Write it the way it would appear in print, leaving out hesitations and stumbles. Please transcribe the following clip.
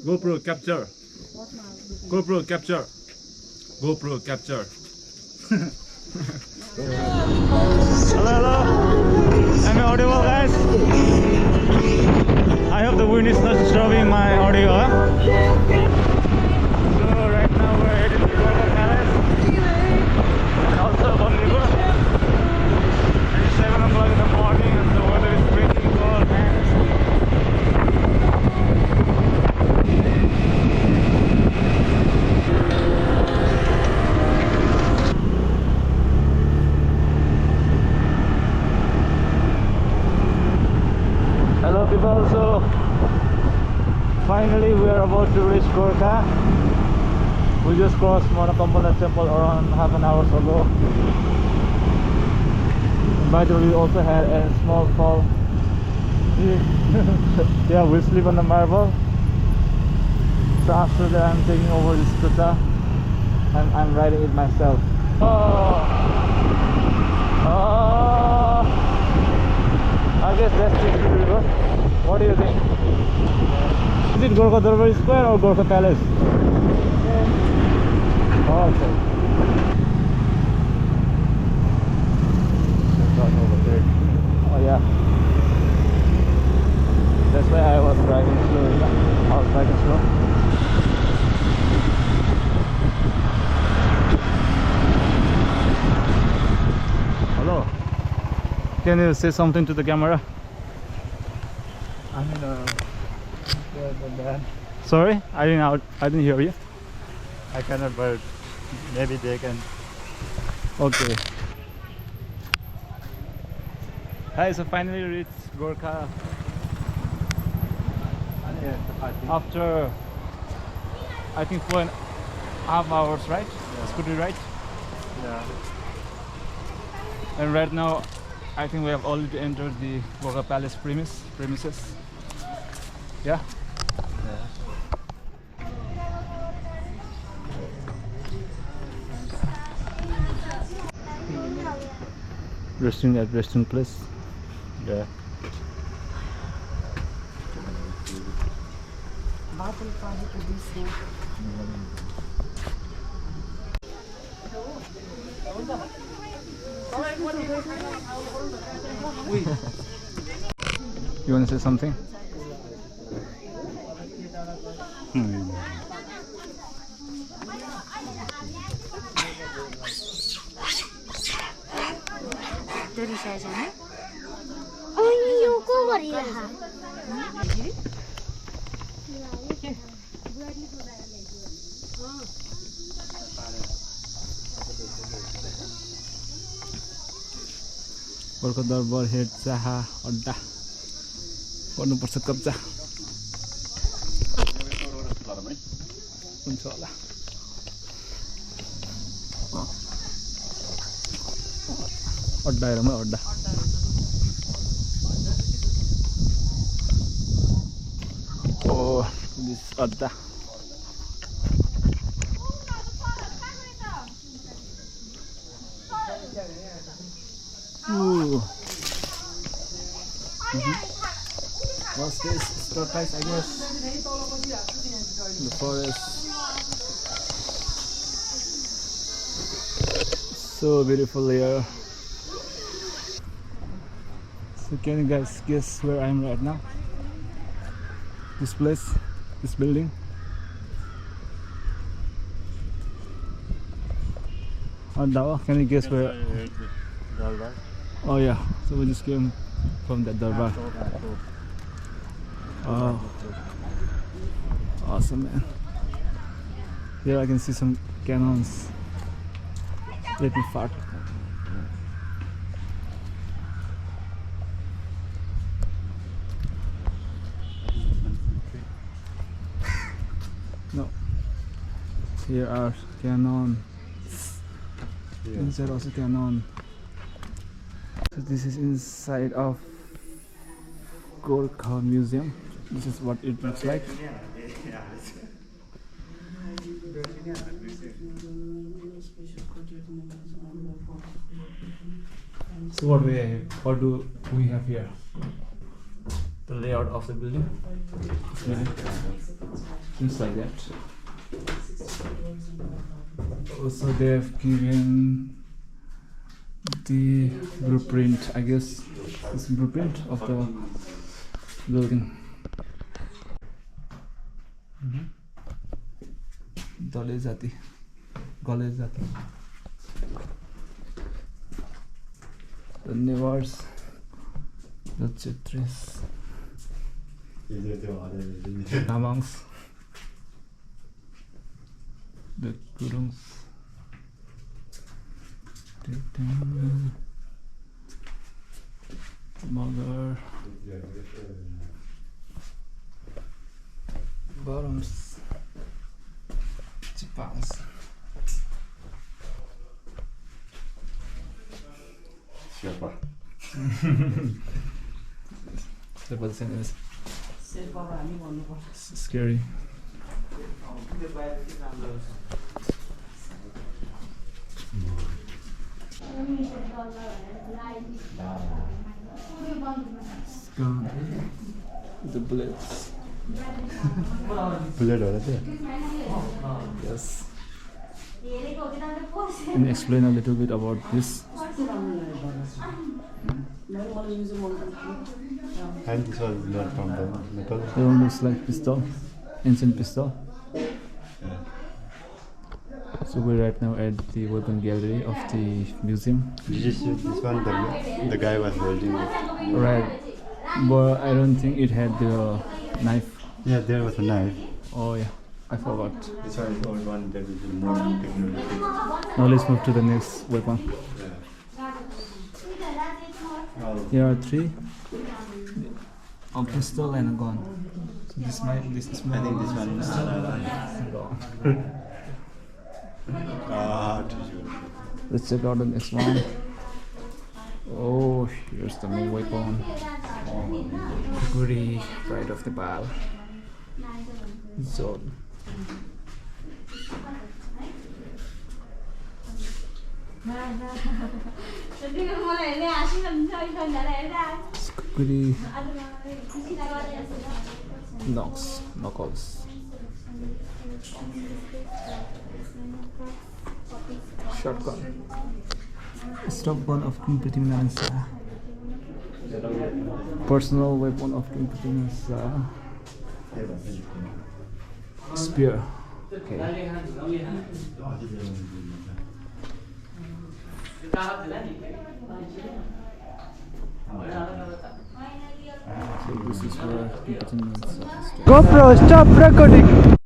GoPro capture. GoPro capture. GoPro capture. Hello, hello. Am I audible, guys? I hope the wind is not disturbing my audio. So right now we're heading to Gorkha Palace and also Bondigur. It's 7 o'clock in the morning and the weather is freezing cold, man. Hello people, so finally we are about to reach Gorkha. We just crossed Monokampana temple around half an hour ago. By the way, we also had a small fall. Yeah, we sleep on the marble. So after that I'm taking over the scooter and I'm riding it myself. Oh, I guess that's the river. What do you think? Is it Gorkha Darbar Square or Gorkha Palace? Oh, okay. Over there. Oh yeah. That's why I was driving slow. I was driving slow. Hello. Can you say something to the camera? I'm in the band. Sorry, I didn't hear you. I cannot, but maybe they can. Okay. Hi, so finally reached Gorkha after I think 4.5 hours, right? Yeah. Scooter ride. Yeah. And right now I think we have already entered the Gorkha Palace premises. Yeah. Resting at resting place. Yeah. You want to say something? Gorkha Darbar head चाहा अड्डा गर्नुपर्छ कब्जा हुन्छ होला अड्डा हेरौँ अड्डा Oh, this adda. Ooh. What's this? Tortoise, I guess. The forest. So beautiful here. So can you guys guess where I am right now? This place, this building. Dawa, can you guess where? Darbar. Oh yeah, so we just came from that Darbar. Oh, awesome, man. Here I can see some cannons. Let me fart. No. Here are cannons. Inside also cannon. So this is inside of Gorkha Museum. This is what it looks like. So what do we have here? the layout of the building. Things like that. Also, they have given the blueprint. I guess it's blueprint of the building. Dale Jati, Gale Jati. The neighbors, the Chitris, the Tamangs, the Gurungs, Magar, Barums, Chipangs. Siapa? That was the same as scary. It's gone. The bullets. Bullet होला त्यो? Yes. Can you explain a little bit about this? And this was not from the Nepal. It looks like pistol, ancient pistol. So we're right now at the weapon gallery of the museum. Did you see this one? The guy was holding it. Right, but I don't think it had the knife. Yeah, there was a knife. Oh yeah, I forgot. This one is the old one that is more technology. Now let's move to the next weapon. Here are three: a pistol and a gun. So this is my. I think this one is gun. Let's check out the next one. Oh, here's the main weapon. Guri, right off the pile. So Guri, knuckles. Shotgun. Stock gun of King Prithvinasa. Personal weapon of King Prithvinasa. Spear. Okay. So this is where King Prithvinasa. GoPro, stop recording!